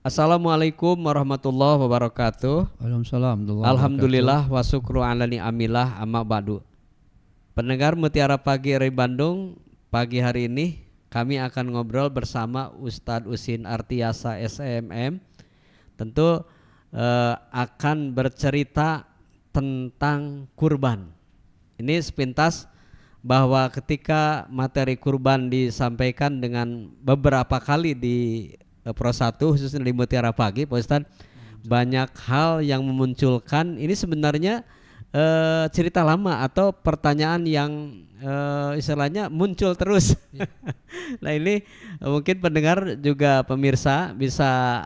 Assalamualaikum warahmatullahi wabarakatuh. Waalaikumsalam. Alhamdulillah wa syukru ala ni'amillah amma ba'du. Pendengar Mutiara Pagi dari Bandung, pagi hari ini kami akan ngobrol bersama Ustadz Usin Artiasa SMM. Tentu akan bercerita tentang kurban. Ini sepintas bahwa ketika materi kurban disampaikan dengan beberapa kali di Pro 1 khususnya di Mutiara Pagi, Pak Ustadz, banyak hal yang memunculkan ini sebenarnya cerita lama atau pertanyaan yang istilahnya muncul terus. Nah ini mungkin pendengar juga pemirsa bisa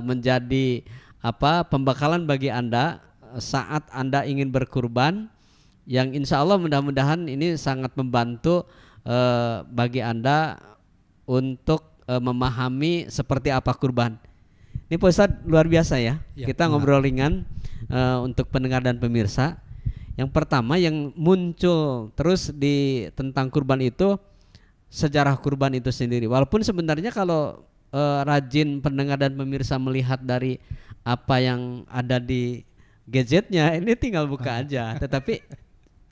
menjadi pembekalan bagi Anda saat Anda ingin berkurban, yang insya Allah mudah-mudahan ini sangat membantu bagi Anda untuk memahami seperti apa kurban. Ini Pak Ustadz luar biasa ya. Kita ngobrol ringan untuk pendengar dan pemirsa. Yang pertama yang muncul terus di tentang kurban itu sejarah kurban itu sendiri. Walaupun sebenarnya kalau rajin pendengar dan pemirsa melihat dari apa yang ada di gadgetnya, ini tinggal buka aja. Tetapi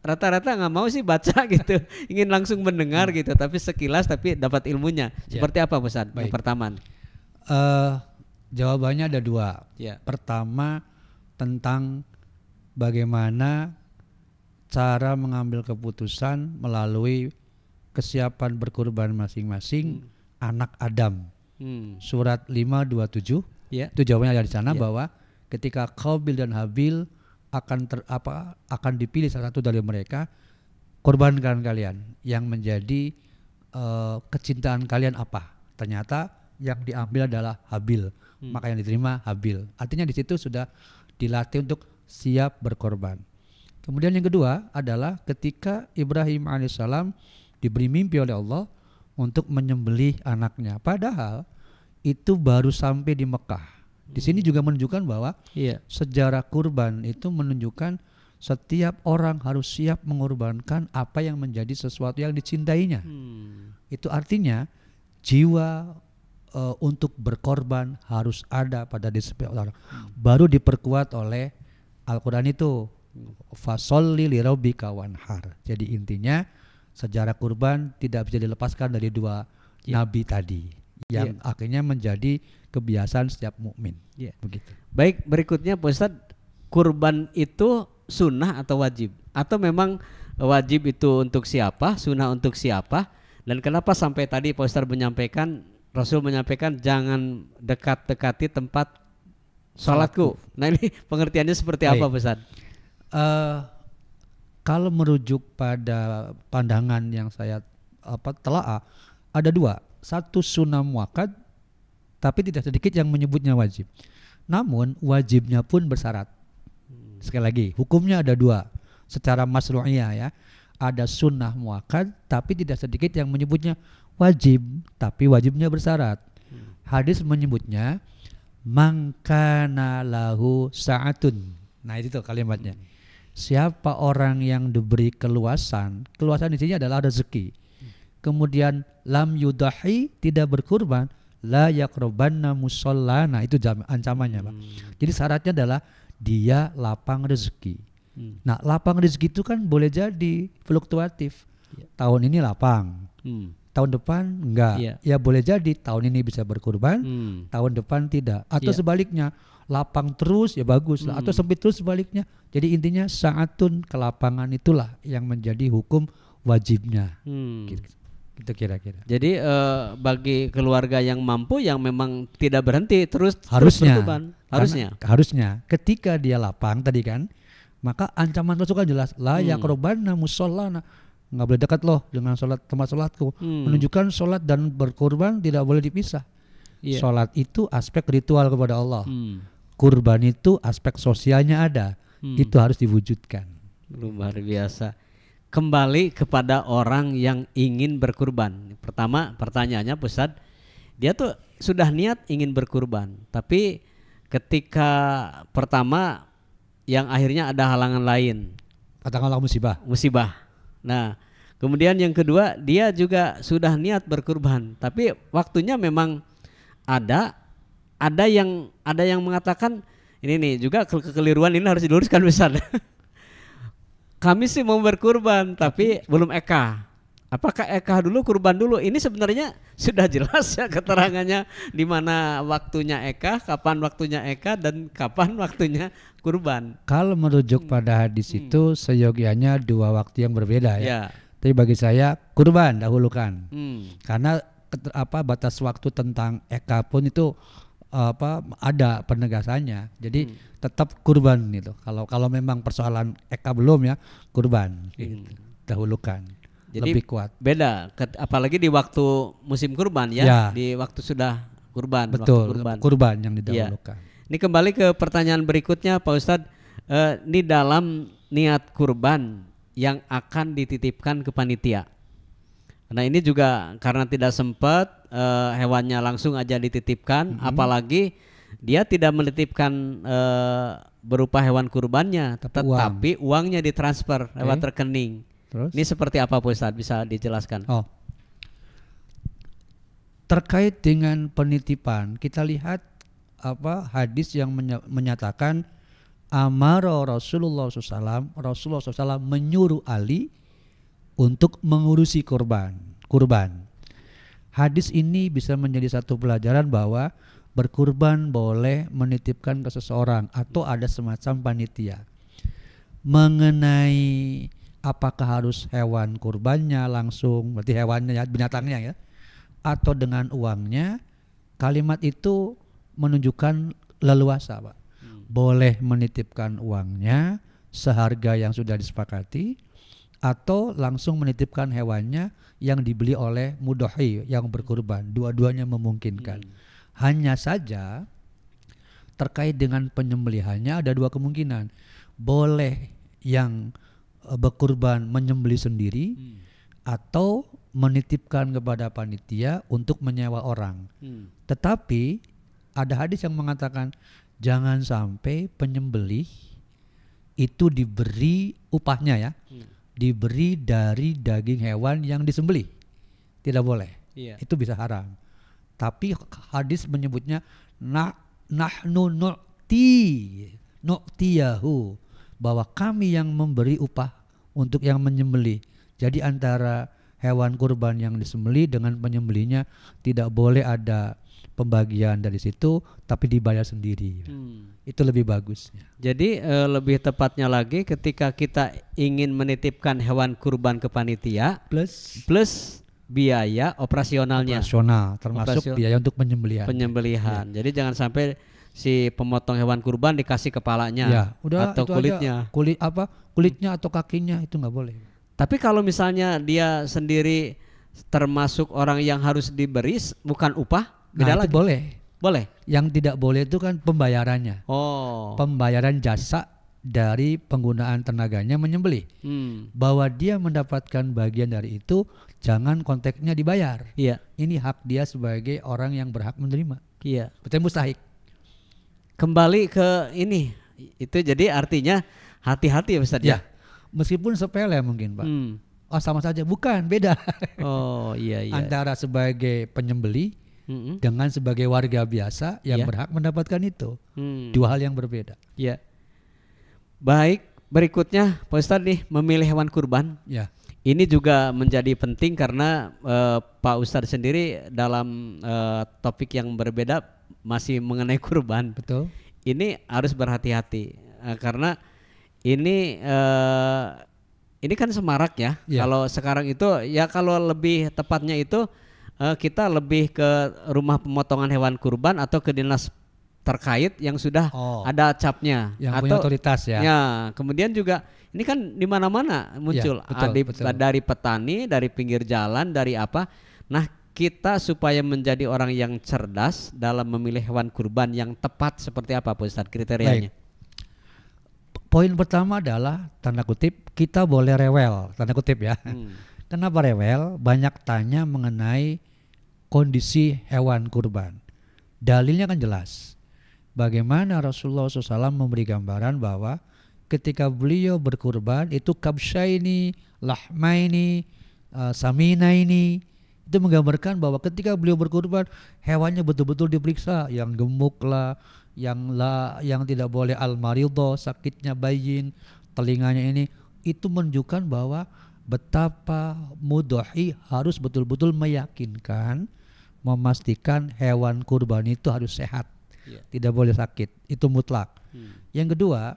rata-rata nggak mau sih baca gitu, ingin langsung mendengar gitu, tapi sekilas tapi dapat ilmunya. Seperti apa Ustaz? Yang pertama, jawabannya ada dua. Pertama tentang bagaimana cara mengambil keputusan melalui kesiapan berkurban masing-masing anak Adam. Surat 5:27 itu jawabannya ada di sana bahwa ketika Qabil dan Habil akan dipilih salah satu dari mereka, korbankan kalian yang menjadi kecintaan kalian apa? Ternyata yang diambil adalah Habil, maka yang diterima Habil. Artinya di situ sudah dilatih untuk siap berkorban. Kemudian yang kedua adalah ketika Ibrahim alaihissalam diberi mimpi oleh Allah untuk menyembelih anaknya, padahal itu baru sampai di Mekah. Di sini juga menunjukkan bahwa sejarah kurban itu menunjukkan setiap orang harus siap mengorbankan apa yang menjadi sesuatu yang dicintainya. Itu artinya jiwa untuk berkorban harus ada pada diri setiap orang. Baru diperkuat oleh Al-Quran itu. Fasolli lirabbika wanhar. Jadi intinya sejarah kurban tidak bisa dilepaskan dari dua nabi tadi, yang akhirnya menjadi kebiasaan setiap mukmin. Begitu. Baik, berikutnya Pak Ustadz, kurban itu sunnah atau wajib? Atau memang wajib itu untuk siapa, sunnah untuk siapa? Dan kenapa sampai tadi Pak Ustadz menyampaikan, Rasul menyampaikan jangan dekat-dekati tempat sholatku. Nah ini pengertiannya seperti apa Pak Ustadz? Kalau merujuk pada pandangan yang saya telaah, ada dua. Satu sunnah muakkad, tapi tidak sedikit yang menyebutnya wajib. Namun wajibnya pun bersyarat. Sekali lagi, hukumnya ada dua secara masru'iyah ya. Ada sunnah muakkad, tapi tidak sedikit yang menyebutnya wajib, tapi wajibnya bersyarat. Hadis menyebutnya mangkana lahu sa'atun. Nah itu tuh kalimatnya. Siapa orang yang diberi keluasan di sini adalah rezeki. Kemudian lam yudahi, tidak berkurban, la yaqrabanna musallana, itu ancamannya Pak. Jadi syaratnya adalah dia lapang rezeki. Nah lapang rezeki itu kan boleh jadi fluktuatif. Tahun ini lapang, tahun depan enggak. Ya boleh jadi tahun ini bisa berkurban, tahun depan tidak. Atau sebaliknya, lapang terus ya bagus lah, atau sempit terus sebaliknya. Jadi intinya sa'atun, kelapangan itulah yang menjadi hukum wajibnya. Gitu kira-kira. Jadi bagi keluarga yang mampu, yang memang tidak berhenti terus berkurban, harusnya ketika dia lapang tadi kan, maka ancaman Rasul kan jelas, la yaqrabanna musallana, nggak boleh dekat loh dengan tempat sholatku. Menunjukkan sholat dan berkurban tidak boleh dipisah. Sholat itu aspek ritual kepada Allah, kurban itu aspek sosialnya ada. Itu harus diwujudkan. Luar biasa. Kembali kepada orang yang ingin berkurban. Pertama pertanyaannya Ustadz, dia tuh sudah niat ingin berkurban, tapi ketika pertama yang akhirnya ada halangan lain, katakanlah musibah. Nah kemudian yang kedua, dia juga sudah niat berkurban, tapi waktunya memang ada, ada yang mengatakan ini nih juga kekeliruan ini harus diluruskan Ustaz. Kami sih mau berkurban tapi belum eka. Apakah eka dulu kurban dulu? Ini sebenarnya sudah jelas ya keterangannya di mana waktunya eka, kapan waktunya eka dan kapan waktunya kurban. Kalau merujuk pada hadis itu seyogianya dua waktu yang berbeda ya. Tapi bagi saya kurban dahulukan. Karena batas waktu tentang eka pun itu ada penegasannya. Jadi tetap kurban itu. Kalau memang persoalan eka belum ya kurban gitu. Dahulukan. Jadi lebih kuat. Beda, apalagi di waktu musim kurban ya. Di waktu sudah kurban. Betul, waktu kurban yang didahulukan. Ini kembali ke pertanyaan berikutnya Pak Ustadz. Ini dalam niat kurban yang akan dititipkan ke panitia. Nah ini juga karena tidak sempat hewannya langsung aja dititipkan, apalagi dia tidak menitipkan berupa hewan kurbannya, tetapi uangnya ditransfer lewat rekening. Terus? Ini seperti apa Pak Ustadz, bisa dijelaskan? Terkait dengan penitipan, kita lihat hadis yang menyatakan amara Rasulullah SAW menyuruh Ali untuk mengurusi kurban. Hadis ini bisa menjadi satu pelajaran bahwa berkurban boleh menitipkan ke seseorang atau ada semacam panitia. Mengenai apakah harus hewan kurbannya langsung, berarti hewannya ya, binatangnya ya, atau dengan uangnya, kalimat itu menunjukkan leluasa Pak. Boleh menitipkan uangnya seharga yang sudah disepakati, atau langsung menitipkan hewannya yang dibeli oleh mudhahi yang berkurban. Dua-duanya memungkinkan. Hanya saja terkait dengan penyembelihannya ada dua kemungkinan. Boleh yang berkurban menyembelih sendiri atau menitipkan kepada panitia untuk menyewa orang. Tetapi ada hadis yang mengatakan jangan sampai penyembelih itu diberi upahnya ya. Diberi dari daging hewan yang disembelih. Tidak boleh. Itu bisa haram. Tapi hadis menyebutnya nahnu nu'tiyahu, bahwa kami yang memberi upah untuk yang menyembelih. Jadi antara hewan kurban yang disembelih dengan penyembelihnya tidak boleh ada pembagian dari situ, tapi dibayar sendiri. Itu lebih bagus. Jadi lebih tepatnya lagi ketika kita ingin menitipkan hewan kurban ke panitia plus biaya operasionalnya. Termasuk biaya untuk penyembelihan. Jadi jangan sampai si pemotong hewan kurban dikasih kepalanya atau kulitnya. Kulitnya atau kakinya itu nggak boleh. Tapi kalau misalnya dia sendiri termasuk orang yang harus diberi bukan upah, beda lagi. Boleh. Yang tidak boleh itu kan pembayarannya. Pembayaran jasa dari penggunaan tenaganya menyembelih. Bahwa dia mendapatkan bagian dari itu, jangan konteksnya dibayar. Ini hak dia sebagai orang yang berhak menerima. Betul, mustahik. Kembali ke ini, itu jadi artinya hati-hati ya Ustaz ya. Meskipun sepele mungkin Pak. Sama saja, bukan, beda. Antara sebagai penyembelih dengan sebagai warga biasa yang berhak mendapatkan itu. Dua hal yang berbeda. Baik, berikutnya Pak Ustadz nih memilih hewan kurban. Ini juga menjadi penting karena Pak Ustadz sendiri dalam topik yang berbeda masih mengenai kurban. Betul. Ini harus berhati-hati karena ini kan semarak ya. Kalau sekarang itu ya, kalau lebih tepatnya itu kita lebih ke rumah pemotongan hewan kurban atau ke dinas terkait yang sudah ada capnya yang atau punya otoritas ya. Kemudian juga ini kan di mana-mana muncul betul. Dari petani, dari pinggir jalan, dari apa. Nah, kita supaya menjadi orang yang cerdas dalam memilih hewan kurban yang tepat seperti apa Pak Ustadz kriterianya? Poin pertama adalah tanda kutip kita boleh rewel, tanda kutip ya. Kenapa rewel? Banyak tanya mengenai kondisi hewan kurban. Dalilnya kan jelas. Bagaimana Rasulullah SAW memberi gambaran bahwa ketika beliau berkurban itu kabsyaini, lahmaini, saminaini, Itu menggambarkan bahwa ketika beliau berkurban, hewannya betul-betul diperiksa, yang gemuk lah, yang tidak boleh al-maridho, sakitnya bayin, telinganya ini, itu menunjukkan bahwa betapa mudhahi harus betul-betul meyakinkan, memastikan hewan kurban itu harus sehat, tidak boleh sakit, itu mutlak. Yang kedua,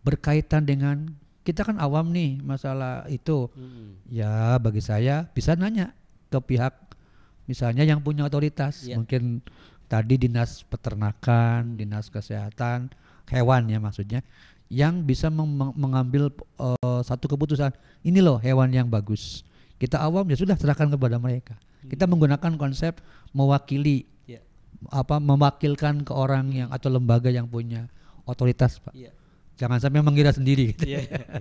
berkaitan dengan kita kan awam nih masalah itu, ya bagi saya bisa nanya ke pihak misalnya yang punya otoritas, mungkin tadi dinas peternakan, dinas kesehatan hewan ya maksudnya, yang bisa mengambil satu keputusan, ini loh hewan yang bagus. Kita awam ya sudah serahkan kepada mereka. Kita menggunakan konsep mewakili, mewakilkan ke orang yang atau lembaga yang punya otoritas, Pak. Jangan sampai mengira sendiri gitu.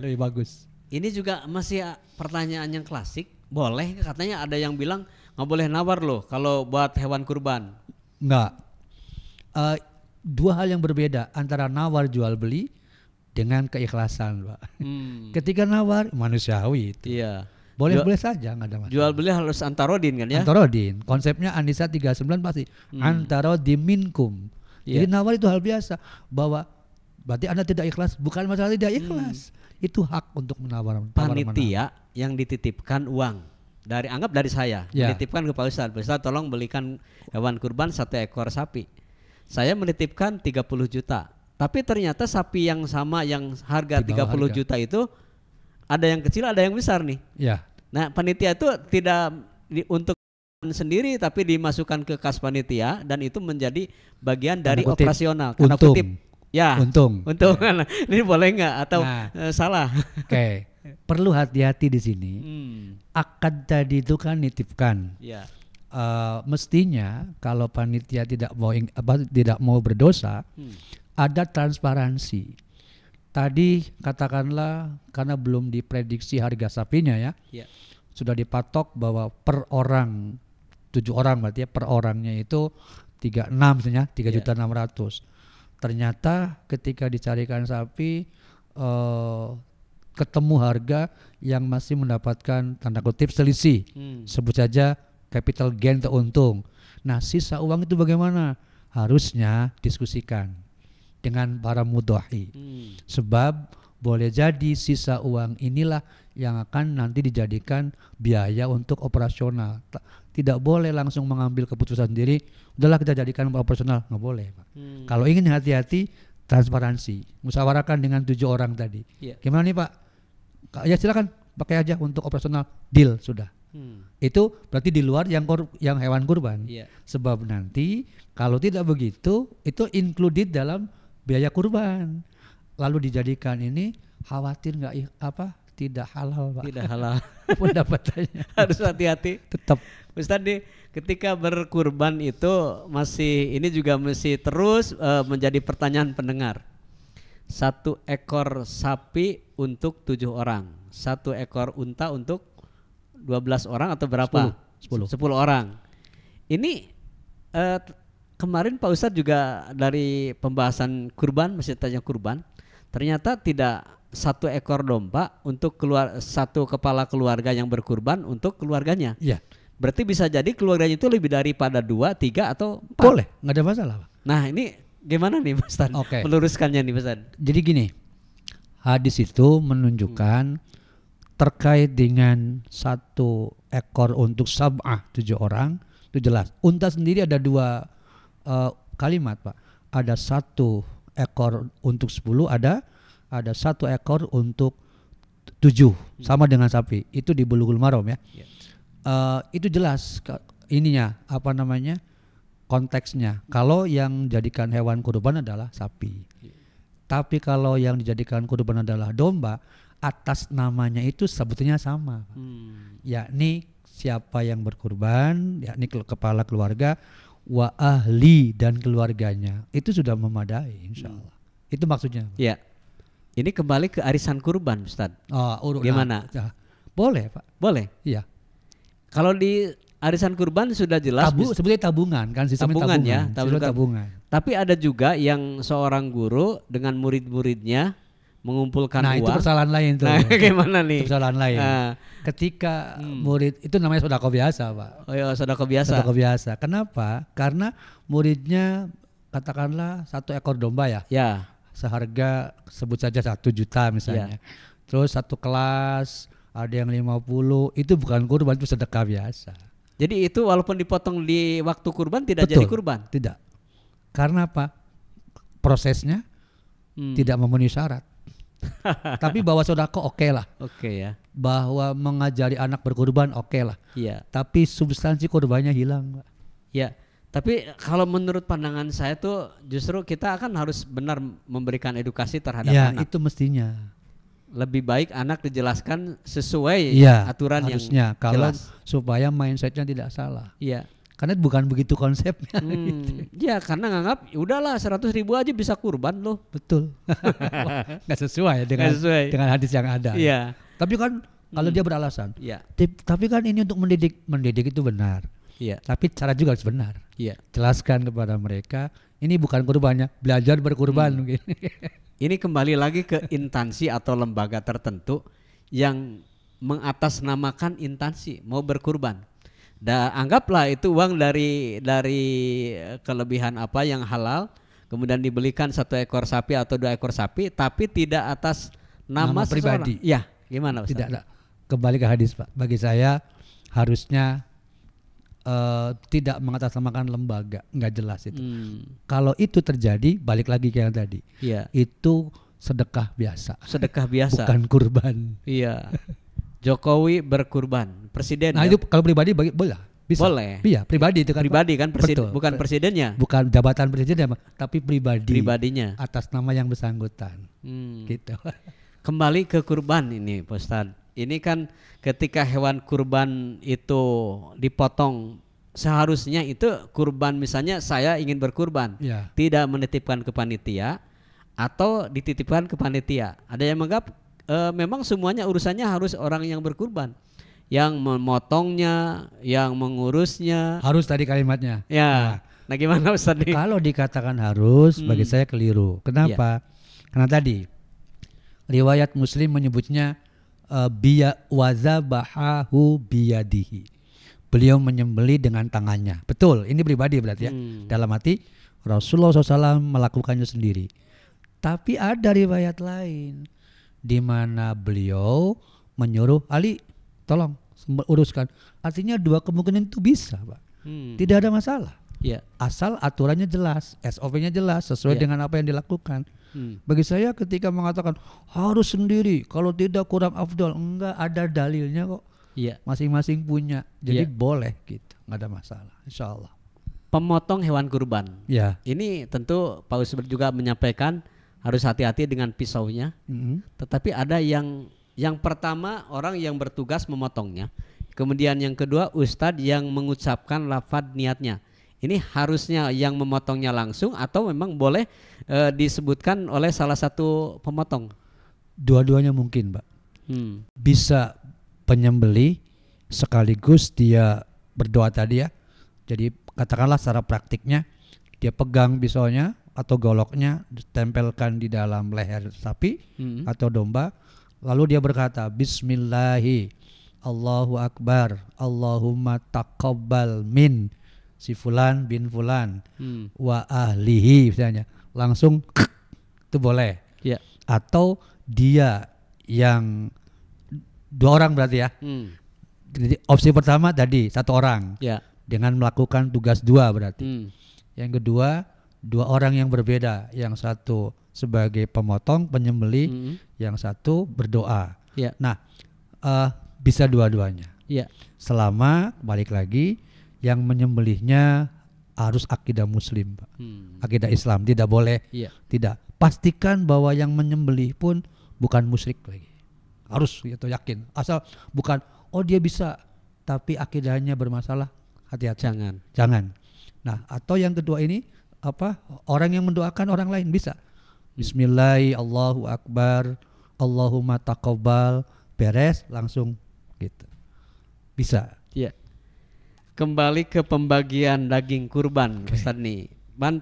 Lebih bagus. Ini juga masih pertanyaan yang klasik. Boleh katanya ada yang bilang nggak boleh nawar loh kalau buat hewan kurban. Enggak. Dua hal yang berbeda antara nawar jual beli dengan keikhlasan, Pak. Ketika nawar manusiawi itu. Iya. Boleh saja, nggak ada masalah. Jual beli harus antarodin kan ya? Antarodin. Konsepnya An-Nisa 39 pasti antarodin minkum. Jadi nawar itu hal biasa, bahwa berarti Anda tidak ikhlas, bukan masalah tidak ikhlas. Itu hak untuk menawar. Panitia yang dititipkan uang anggap dari saya, menitipkan ke Pak Ustadz. Pak Ustadz tolong belikan hewan kurban 1 ekor sapi. Saya menitipkan 30 juta. Tapi ternyata sapi yang sama yang harga 30 juta itu ada yang kecil, ada yang besar nih. Ya. Nah, panitia itu tidak untuk sendiri tapi dimasukkan ke kas panitia dan itu menjadi bagian dari operasional. Karena kutip. Ya. Untung. Ini boleh nggak atau salah? Oke. Perlu hati-hati di sini. Akad tadi itu kan nitipkan. Ya. Mestinya kalau panitia tidak mau berdosa, ada transparansi. Tadi katakanlah karena belum diprediksi harga sapinya ya. Sudah dipatok bahwa per orang 7 orang berarti ya, per orangnya itu 36 misalnya 3.600.000. Ternyata ketika dicarikan sapi ketemu harga yang masih mendapatkan tanda kutip selisih. Sebut saja capital gain atau untung. Nah, sisa uang itu bagaimana? Harusnya diskusikan dengan para mudhahi. Sebab boleh jadi sisa uang inilah yang akan nanti dijadikan biaya untuk operasional. Tidak boleh langsung mengambil keputusan sendiri, udahlah kita jadikan operasional, nggak boleh, Pak. Kalau ingin hati-hati, transparansi, musyawarahkan dengan 7 orang tadi. Gimana nih Pak? Ya silakan pakai aja untuk operasional, deal sudah. Itu berarti di luar yang hewan kurban. Sebab nanti kalau tidak begitu, itu included dalam biaya kurban. Lalu dijadikan ini khawatir tidak halal, Pak. Tidak halal. Pendapatannya. Harus hati-hati. Tetap. Ustaz, ketika berkurban itu ini juga masih terus menjadi pertanyaan pendengar. 1 ekor sapi untuk 7 orang, 1 ekor unta untuk 12 orang atau berapa? 10 orang. Ini kemarin Pak Ustadz juga dari pembahasan kurban, masih tanya kurban, ternyata tidak 1 ekor domba untuk 1 kepala keluarga yang berkurban untuk keluarganya. Iya. Berarti bisa jadi keluarganya itu lebih daripada 2, 3 atau 4. Boleh, nggak ada masalah, Pak. Nah, ini gimana nih Pak Ustadz? Meluruskannya nih Pak Ustadz. Jadi gini, hadis itu menunjukkan terkait dengan 1 ekor untuk sab'ah 7 orang, itu jelas. Unta sendiri ada 2 kalimat, Pak. Ada 1 ekor untuk 10, ada 1 ekor untuk 7, sama dengan sapi. Itu di Bulughul Maram ya. Itu jelas konteksnya. Kalau yang dijadikan hewan kurban adalah sapi. Tapi kalau yang dijadikan kurban adalah domba, atas namanya itu sebetulnya sama. Yakni siapa yang berkurban, yakni kepala keluarga, wa ahli dan keluarganya. Itu sudah memadai insya Allah. Itu maksudnya. Ya. Ini kembali ke arisan kurban, Ustaz. Gimana? Boleh, Pak. Boleh? Iya. Kalau di arisan kurban sudah jelas sebetulnya tabungan kan, sistemnya tabungan ya, tabungan. Tapi ada juga yang seorang guru dengan murid-muridnya mengumpulkan Nah uang. itu persoalan lain tuh. Nah, gimana nih? Itu persoalan lain. Nah. Ketika murid itu namanya sedekah biasa, Pak. Oh ya, sedekah biasa. Sedekah biasa. Kenapa? Karena muridnya katakanlah 1 ekor domba ya. Ya. Seharga sebut saja 1 juta misalnya. Terus 1 kelas ada yang 50, itu bukan kurban, itu sedekah biasa. Jadi itu walaupun dipotong di waktu kurban tidak Betul, jadi kurban. Tidak. Karena apa? Prosesnya tidak memenuhi syarat. Tapi bahwa sodako oke lah. Oke ya. Bahwa mengajari anak berkurban oke lah. Iya. Tapi substansi kurbannya hilang, Pak. Ya. Tapi kalau menurut pandangan saya tuh justru kita akan harus benar memberikan edukasi terhadap anak. Ya itu mestinya. Lebih baik anak dijelaskan sesuai aturan harusnya, yang kalau jelas. Supaya mindsetnya tidak salah. Iya. Karena bukan begitu konsepnya. Gitu. Ya karena nganggap udahlah 100.000 aja bisa kurban loh. Betul. Nggak sesuai dengan hadis yang ada. Iya. Tapi kan kalau dia beralasan. Iya. Tapi kan ini untuk mendidik itu benar. Iya. Tapi cara juga harus benar. Iya. Jelaskan kepada mereka ini bukan kurbannya, belajar berkurban mungkin. Ini kembali lagi ke instansi atau lembaga tertentu yang mengatasnamakan instansi mau berkurban. Dan anggaplah itu uang dari kelebihan apa yang halal, kemudian dibelikan 1 ekor sapi atau 2 ekor sapi, tapi tidak atas nama pribadi. Ya, gimana Ustaz? Tidak. Kembali ke hadis, Pak. Bagi saya harusnya tidak mengatasnamakan lembaga, nggak jelas itu. Kalau itu terjadi, balik lagi ke yang tadi. Iya. Itu sedekah biasa. Sedekah biasa. Bukan kurban. Iya. Jokowi berkurban, presiden. Nah itu kalau pribadi boleh. Bisa. Boleh. Iya, pribadi itu kan. Pribadi kan Betul. bukan presidennya. Bukan jabatan presiden, tapi Pribadinya. Atas nama yang bersangkutan. Gitu. Kembali ke kurban ini, Pak Ustadz. Ini kan ketika hewan kurban itu dipotong, seharusnya itu kurban, misalnya saya ingin berkurban, tidak menitipkan ke panitia atau dititipkan ke panitia. Ada yang menganggap memang semuanya urusannya harus orang yang berkurban, yang memotongnya, yang mengurusnya. Harus tadi kalimatnya. Ya. Nah gimana Ustaz? Kalau dikatakan harus, bagi saya keliru. Kenapa? Karena tadi riwayat Muslim menyebutnya biya wazabahahu biyadihi. Beliau menyembelih dengan tangannya. Betul, ini pribadi berarti ya. Dalam arti Rasulullah SAW melakukannya sendiri. Tapi ada riwayat lain di mana beliau menyuruh Ali, tolong uruskan. Artinya 2 kemungkinan itu bisa, Pak. Tidak ada masalah. Asal aturannya jelas, SOP-nya jelas sesuai dengan apa yang dilakukan. Bagi saya ketika mengatakan harus sendiri, kalau tidak kurang afdol, enggak, ada dalilnya kok. Masing-masing punya, jadi boleh gitu, nggak ada masalah, insya Allah. Pemotong hewan kurban. Ini tentu Pak Ustadz juga menyampaikan harus hati-hati dengan pisaunya. Tetapi ada yang pertama orang yang bertugas memotongnya, kemudian yang kedua Ustadz yang mengucapkan lafadz niatnya. Ini harusnya yang memotongnya langsung atau memang boleh disebutkan oleh salah satu pemotong? Dua-duanya mungkin, Pak. Bisa penyembelih sekaligus dia berdoa tadi ya. Jadi katakanlah secara praktiknya dia pegang pisaunya atau goloknya, ditempelkan di dalam leher sapi atau domba, lalu dia berkata Bismillahi Allahu Akbar Allahumma taqabbal min si fulan bin fulan wa ahlihi misalnya, langsung itu boleh. Atau dia yang 2 orang berarti ya. Jadi opsi pertama tadi 1 orang dengan melakukan tugas 2 berarti. Yang kedua 2 orang yang berbeda, yang satu sebagai pemotong penyembelih, yang satu berdoa. Nah bisa dua-duanya. Selama balik lagi yang menyembelihnya harus akidah Muslim, Pak. Akidah Islam, tidak boleh. Tidak. Pastikan bahwa yang menyembelih pun bukan musyrik lagi. Harus itu yakin. Asal bukan dia bisa tapi akidahnya bermasalah, hati-hati. Jangan. Nah, atau yang kedua ini orang yang mendoakan orang lain bisa. Bismillahi Allahu Akbar Allahumma taqabbal, beres langsung gitu. Bisa. Kembali ke pembagian daging kurban, Ustaz nih.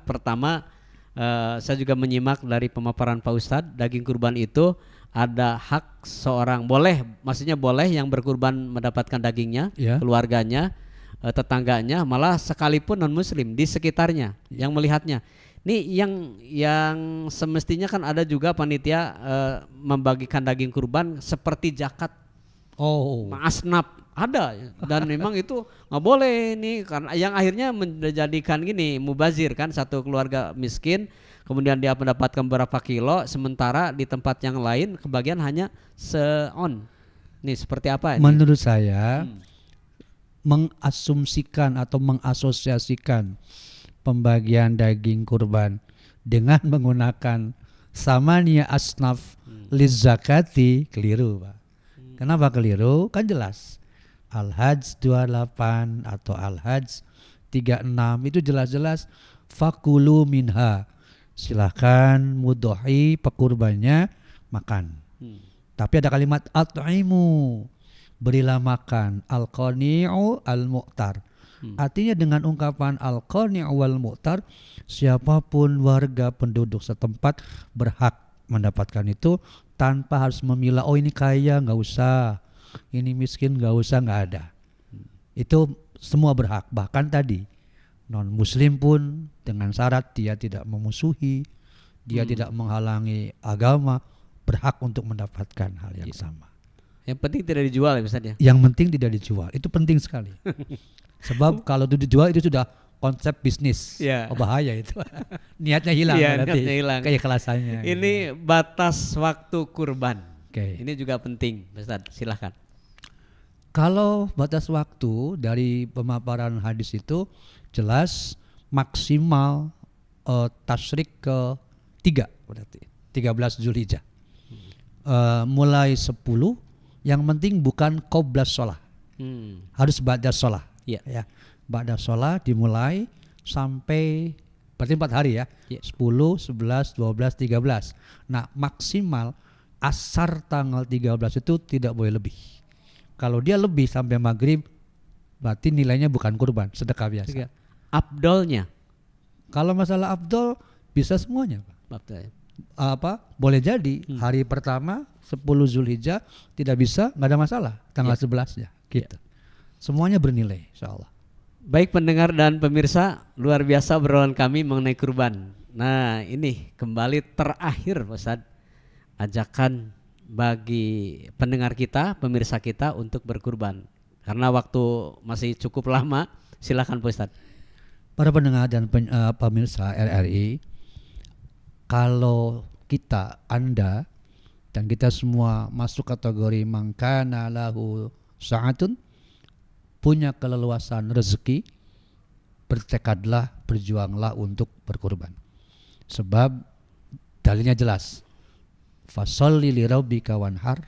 Pertama saya juga menyimak dari pemaparan Pak Ustadz, daging kurban itu ada hak seorang, boleh, maksudnya boleh yang berkurban mendapatkan dagingnya, keluarganya, tetangganya, malah sekalipun non muslim di sekitarnya yang melihatnya. Ini yang semestinya kan ada juga panitia membagikan daging kurban seperti zakat. Asnaf ada, dan memang itu nggak boleh nih, karena yang akhirnya menjadikan gini mubazir kan, satu keluarga miskin kemudian dia mendapatkan beberapa kilo, sementara di tempat yang lain kebagian hanya seon. Nih seperti apa ini? Menurut saya mengasumsikan atau mengasosiasikan pembagian daging kurban dengan menggunakan samania asnaf lizakati keliru, Pak. Kenapa keliru? Kan jelas Al-Hajj 28 atau Al-Hajj 36 itu jelas-jelas fakulu minha, silahkan mudhohi pekurbannya makan. Tapi ada kalimat at'imu, berilah makan, al-qani'u al-mu'tar. Artinya dengan ungkapan al-qani'u wal-mu'tar, siapapun warga penduduk setempat berhak mendapatkan itu tanpa harus memilah, oh ini kaya nggak usah, ini miskin nggak usah, nggak ada. Itu semua berhak. Bahkan tadi non muslim pun dengan syarat dia tidak memusuhi, dia tidak menghalangi agama, berhak untuk mendapatkan hal yang sama. Yang penting tidak dijual ya misalnya. Yang penting tidak dijual, itu penting sekali. Sebab kalau itu dijual itu sudah konsep bisnis, bahaya itu. Niatnya hilang, niatnya hilang, keikhlasannya. Ini batas waktu kurban. Ini juga penting, Ustaz. Silahkan. Kalau batas waktu dari pemaparan hadis itu jelas maksimal tasyrik ke-3 berarti 13 Zulhijjah. Mulai 10, yang penting bukan qoblas sholah, harus ba'da sholah. Ya, ba'da sholah dimulai sampai berarti 4 hari ya, 10, 11, 12, 13. Nah maksimal asar tanggal 13 itu tidak boleh lebih. Kalau dia lebih sampai maghrib, berarti nilainya bukan kurban, sedekah biasa. Abdolnya? Kalau masalah abdol bisa semuanya, Pak. Boleh jadi hari pertama 10 Zulhijjah tidak bisa, nggak ada masalah. Tanggal 11-nya, gitu. Semuanya bernilai, insya Allah. Baik pendengar dan pemirsa, luar biasa obrolan kami mengenai kurban. Nah ini kembali terakhir Ustaz, ajakan bagi pendengar kita, pemirsa kita untuk berkurban. Karena waktu masih cukup lama, silakan Pak Ustaz. Para pendengar dan pemirsa RRI, kalau kita, Anda, dan kita semua masuk kategori mangkana lahu sa'atun, punya keleluasan rezeki, bertekadlah, berjuanglah untuk berkurban. Sebab dalilnya jelas, fasholli li rabbika wanhar,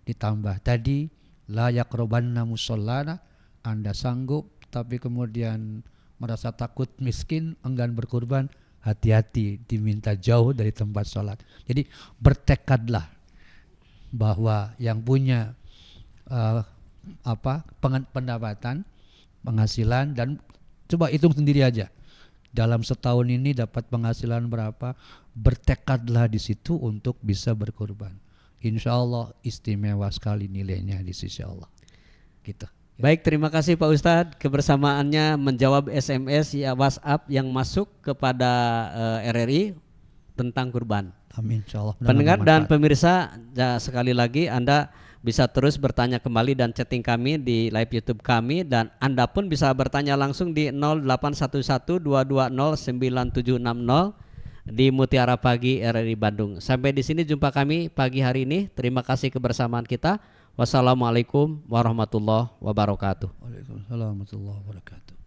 ditambah tadi la yaqrabanna musallana, Anda sanggup tapi kemudian merasa takut miskin, enggan berkurban, hati-hati, diminta jauh dari tempat sholat. Jadi bertekadlah bahwa yang punya pendapatan, penghasilan, dan coba hitung sendiri aja, dalam setahun ini dapat penghasilan berapa, bertekadlah di situ untuk bisa berkurban. Insya Allah istimewa sekali nilainya di sisi Allah. Gitu. Baik, terima kasih Pak Ustadz kebersamaannya menjawab SMS ya WhatsApp yang masuk kepada RRI tentang kurban. Amin, insya Allah. Pendengar dan pemirsa, sekali lagi Anda bisa terus bertanya kembali dan chatting kami di live YouTube kami, dan Anda pun bisa bertanya langsung di 0811-220-9760 di Mutiara Pagi RRI Bandung. Sampai di sini jumpa kami pagi hari ini. Terima kasih kebersamaan kita. Wassalamualaikum warahmatullahi wabarakatuh. Waalaikumsalam warahmatullahi wabarakatuh.